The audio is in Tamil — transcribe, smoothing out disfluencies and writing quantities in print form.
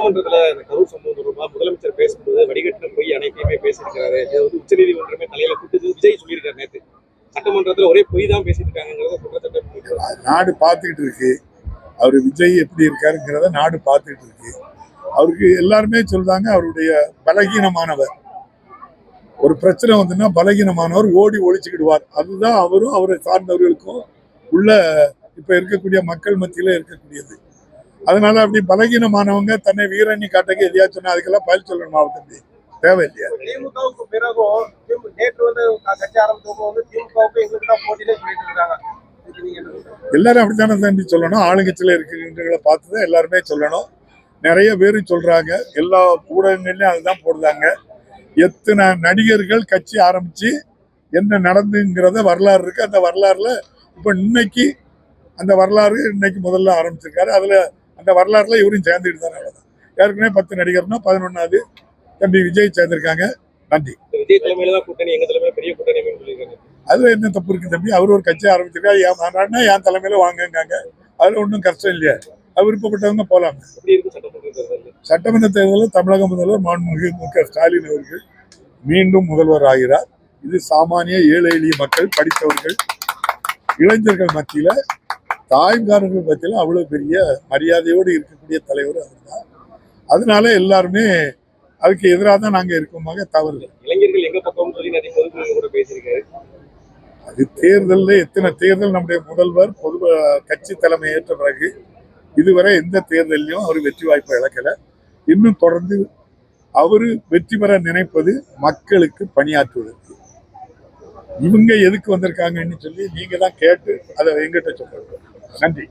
சட்டமன்றத்துல இந்த கரூர் சம்பவம் தொடர்பாக முதலமைச்சர் பேசும்போது வடிகட்டின பொய் அனைத்தையுமே பேசியிருக்காரு. இதை வந்து உச்சநீதிமன்றமே தலையில கூட்டுது விஜய் சொல்லியிருக்காரு. நேற்று சட்டமன்றத்துல ஒரே பொய் தான் பேசிட்டு இருக்காங்கிறத குற்றச்சாட்டு நாடு பார்த்துக்கிட்டு இருக்கு. அவரு விஜய் எப்படி இருக்காருங்கிறத நாடு பார்த்துக்கிட்டு இருக்கு. அவருக்கு எல்லாருமே சொல்றாங்க அவருடைய பலகீனமானவர். ஒரு பிரச்சனை வந்துன்னா பலகீனமானவர் ஓடி ஒழிச்சுக்கிடுவார். அதுதான் அவரும் அவரை சார்ந்தவர்களுக்கும் உள்ள இப்ப இருக்கக்கூடிய மக்கள் மத்தியில இருக்கக்கூடியது. அதனால அப்படி பலகீனமானவங்க தன்னை வீரண்ணி காட்டக்கு எதையா சொன்னா அதுக்கெல்லாம் பதில் சொல்லணும். மாவட்டத்தில் தேவையில்லையா? திமுகவுக்கு பிறகும் நேற்று வந்து கட்சி ஆரம்பிச்சவங்க திமுகவுக்கு எங்களுக்கு தான் போட்டியிலே சொல்லிட்டு இருக்காங்க. எல்லாரும் அப்படித்தானே தம்பி சொல்லணும். ஆளுங்கட்சியில இருக்கின்றவங்களை பார்த்துதான் எல்லாருமே சொல்லணும். நிறைய பேரு சொல்றாங்க. எல்லா ஊடகங்கள்லயும் அதுதான் போடுறாங்க. எத்தனை நடிகர்கள் கட்சி ஆரம்பிச்சு என்ன நடந்துங்கிறத வரலாறு இருக்கு. அந்த வரலாறுல இப்ப இன்னைக்கு அந்த வரலாறு இன்னைக்கு முதல்ல ஆரம்பிச்சிருக்காரு. அதுல அந்த வரலாறுல இவரும் சேர்ந்துட்டு தான். ஏற்கனவே 10 நடிகர்னா 11வது தம்பி விஜய் சேர்ந்திருக்காங்க. நன்றி. விஜய் தலைமையில தான் கூட்டணி, எங்க தலைமையில பெரிய கூட்டணி சொல்லியிருக்காங்க. அதுல என்ன தப்பு இருக்கு தம்பி? அவர் ஒரு கட்சி ஆரம்பிச்சிருக்காரு. என் தலைமையில வாங்குங்காங்க. அதுல ஒன்றும் கஷ்டம் இல்லையா? அவர் விருப்பப்பட்டவங்க போலாம். சட்டமன்ற தேர்தலில் தமிழக முதல்வர் மாண்புமிகு மு.க. ஸ்டாலின் அவர்கள் மீண்டும் முதல்வர் ஆகிறார். இது சாமானிய ஏழை எளிய மக்கள், படித்தவர்கள், இளைஞர்கள் மத்தியில, தாய்மார்கள் மத்தியில அவ்வளவு பெரிய மரியாதையோடு இருக்கக்கூடிய தலைவர் அவர் தான். அதனால எல்லாருமே அதுக்கு எதிராக தான் நாங்க இருக்கோமாக தவறு. இளைஞர்கள் எங்க பக்கம் சொல்லி நிறைய பொதுக்குழு கூட பேசியிருக்காரு. அது தேர்தலில் எத்தனை தேர்தல் நம்முடைய முதல்வர் பொது கட்சி தலைமை ஏற்ற பிறகு இதுவரை எந்த தேர்தலையும் அவர் வெற்றி வாய்ப்பை இழக்கல. இன்னும் தொடர்ந்து அவரு வெற்றி பெற நினைப்பது மக்களுக்கு பணியாற்றுவதற்கு. இவங்க எதுக்கு வந்திருக்காங்கன்னு சொல்லி நீங்க தான் கேட்டு அதை எங்கிட்ட சொல்றது. நன்றி.